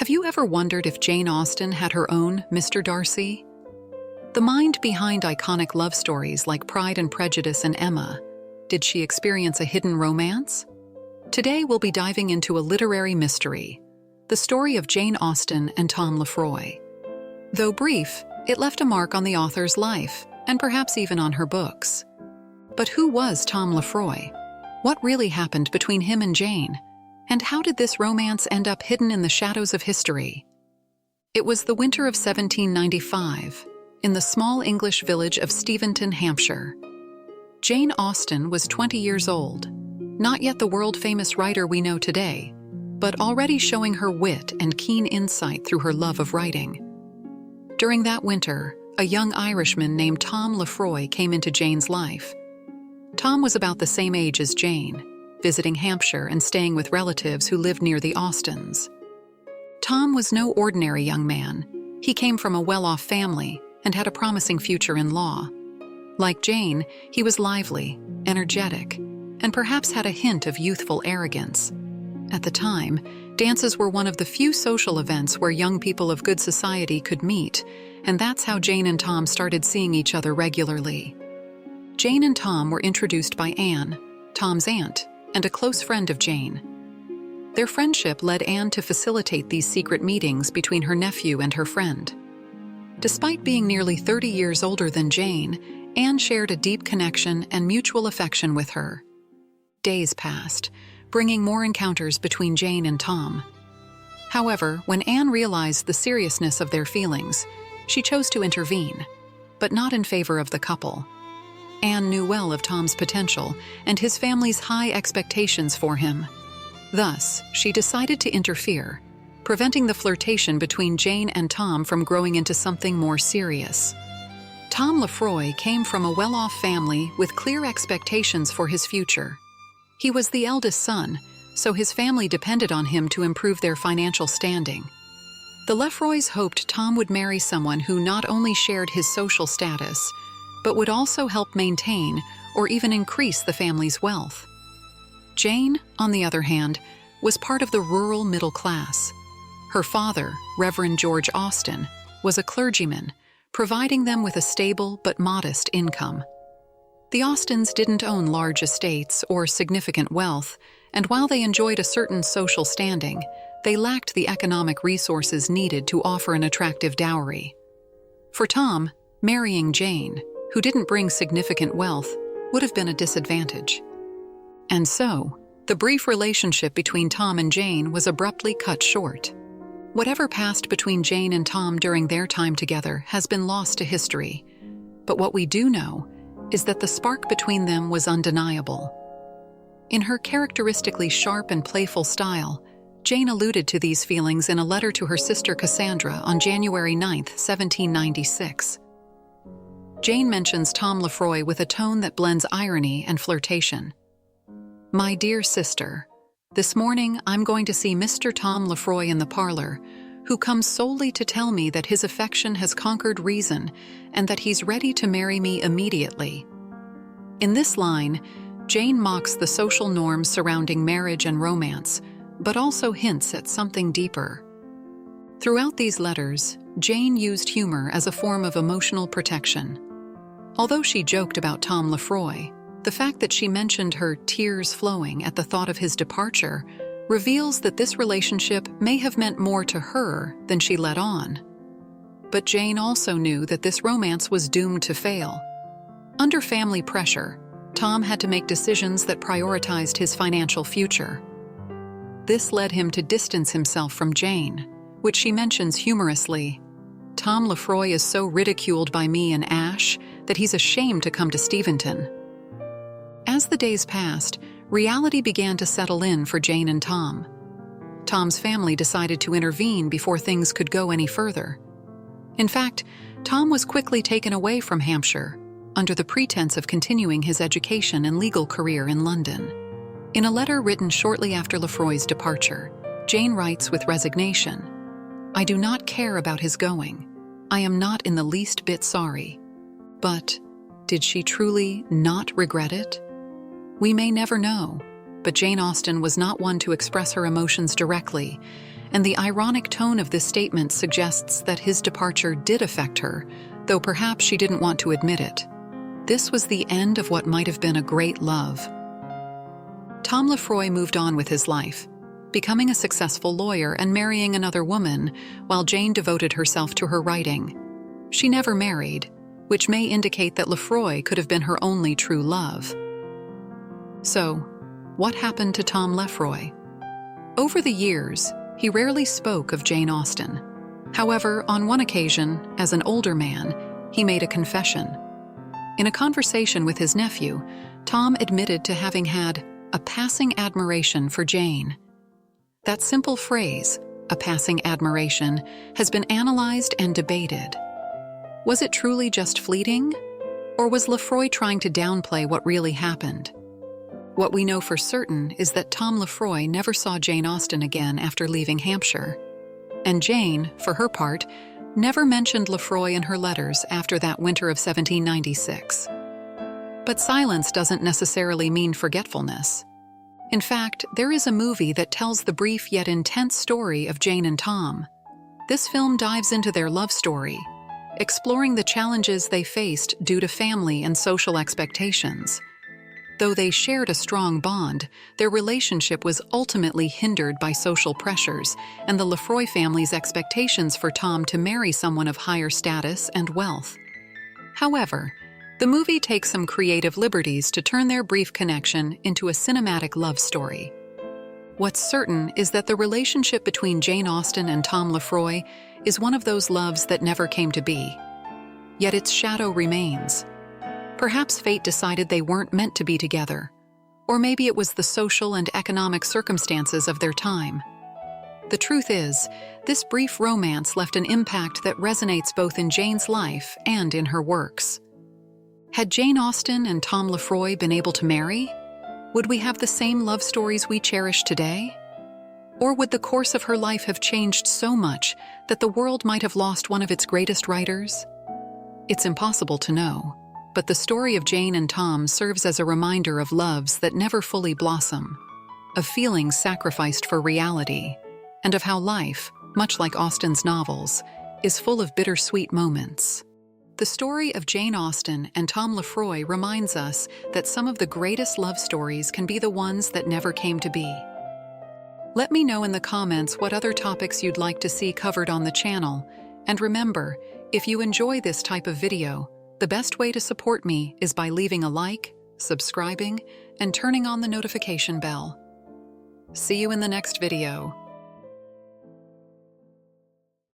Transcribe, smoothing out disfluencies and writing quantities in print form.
Have you ever wondered if Jane Austen had her own Mr. Darcy? The mind behind iconic love stories like Pride and Prejudice and Emma, did she experience a hidden romance? Today we'll be diving into a literary mystery, the story of Jane Austen and Tom Lefroy. Though brief, it left a mark on the author's life, and perhaps even on her books. But who was Tom Lefroy? What really happened between him and Jane? And how did this romance end up hidden in the shadows of history? It was the winter of 1795, in the small English village of Steventon, Hampshire. Jane Austen was 20 years old, not yet the world-famous writer we know today, but already showing her wit and keen insight through her love of writing. During that winter, a young Irishman named Tom Lefroy came into Jane's life. Tom was about the same age as Jane, visiting Hampshire and staying with relatives who lived near the Austens. Tom was no ordinary young man. He came from a well-off family and had a promising future in law. Like Jane, he was lively, energetic, and perhaps had a hint of youthful arrogance. At the time, dances were one of the few social events where young people of good society could meet, and that's how Jane and Tom started seeing each other regularly. Jane and Tom were introduced by Anne, Tom's aunt, and a close friend of Jane. Their friendship led Anne to facilitate these secret meetings between her nephew and her friend. Despite being nearly 30 years older than Jane, Anne shared a deep connection and mutual affection with her. Days passed, bringing more encounters between Jane and Tom. However, when Anne realized the seriousness of their feelings, she chose to intervene, but not in favor of the couple. Anne knew well of Tom's potential and his family's high expectations for him. Thus, she decided to interfere, preventing the flirtation between Jane and Tom from growing into something more serious. Tom Lefroy came from a well-off family with clear expectations for his future. He was the eldest son, so his family depended on him to improve their financial standing. The Lefroys hoped Tom would marry someone who not only shared his social status, but would also help maintain or even increase the family's wealth. Jane, on the other hand, was part of the rural middle class. Her father, Reverend George Austen, was a clergyman, providing them with a stable but modest income. The Austens didn't own large estates or significant wealth, and while they enjoyed a certain social standing, they lacked the economic resources needed to offer an attractive dowry. For Tom, marrying Jane, who didn't bring significant wealth, would have been a disadvantage. And so, the brief relationship between Tom and Jane was abruptly cut short. Whatever passed between Jane and Tom during their time together has been lost to history, but what we do know is that the spark between them was undeniable. In her characteristically sharp and playful style, Jane alluded to these feelings in a letter to her sister Cassandra on January 9, 1796. Jane mentions Tom Lefroy with a tone that blends irony and flirtation. "My dear sister, this morning I'm going to see Mr. Tom Lefroy in the parlor, who comes solely to tell me that his affection has conquered reason and that he's ready to marry me immediately." In this line, Jane mocks the social norms surrounding marriage and romance, but also hints at something deeper. Throughout these letters, Jane used humor as a form of emotional protection. Although she joked about Tom Lefroy, the fact that she mentioned her tears flowing at the thought of his departure reveals that this relationship may have meant more to her than she let on. But Jane also knew that this romance was doomed to fail. Under family pressure, Tom had to make decisions that prioritized his financial future. This led him to distance himself from Jane, which she mentions humorously. "Tom Lefroy is so ridiculed by me and Ash that he's ashamed to come to Steventon." As the days passed, reality began to settle in for Jane and Tom. Tom's family decided to intervene before things could go any further. In fact, Tom was quickly taken away from Hampshire, under the pretense of continuing his education and legal career in London. In a letter written shortly after Lefroy's departure, Jane writes with resignation, "I do not care about his going. I am not in the least bit sorry." But did she truly not regret it? We may never know, but Jane Austen was not one to express her emotions directly, and the ironic tone of this statement suggests that his departure did affect her, though perhaps she didn't want to admit it. This was the end of what might have been a great love. Tom Lefroy moved on with his life, becoming a successful lawyer and marrying another woman, while Jane devoted herself to her writing. She never married, which may indicate that Lefroy could have been her only true love. So, what happened to Tom Lefroy? Over the years, he rarely spoke of Jane Austen. However, on one occasion, as an older man, he made a confession. In a conversation with his nephew, Tom admitted to having had a passing admiration for Jane. That simple phrase, a passing admiration, has been analyzed and debated. Was it truly just fleeting? Or was Lefroy trying to downplay what really happened? What we know for certain is that Tom Lefroy never saw Jane Austen again after leaving Hampshire. And Jane, for her part, never mentioned Lefroy in her letters after that winter of 1796. But silence doesn't necessarily mean forgetfulness. In fact, there is a movie that tells the brief yet intense story of Jane and Tom. This film dives into their love story, exploring the challenges they faced due to family and social expectations. Though they shared a strong bond, their relationship was ultimately hindered by social pressures and the Lefroy family's expectations for Tom to marry someone of higher status and wealth. However, the movie takes some creative liberties to turn their brief connection into a cinematic love story. What's certain is that the relationship between Jane Austen and Tom Lefroy is one of those loves that never came to be. Yet its shadow remains. Perhaps fate decided they weren't meant to be together, or maybe it was the social and economic circumstances of their time. The truth is, this brief romance left an impact that resonates both in Jane's life and in her works. Had Jane Austen and Tom Lefroy been able to marry, would we have the same love stories we cherish today? Or would the course of her life have changed so much that the world might have lost one of its greatest writers? It's impossible to know. But the story of Jane and Tom serves as a reminder of loves that never fully blossom, of feelings sacrificed for reality, and of how life, much like Austen's novels, is full of bittersweet moments. The story of Jane Austen and Tom Lefroy reminds us that some of the greatest love stories can be the ones that never came to be. Let me know in the comments what other topics you'd like to see covered on the channel, and remember, if you enjoy this type of video, the best way to support me is by leaving a like, subscribing, and turning on the notification bell. See you in the next video.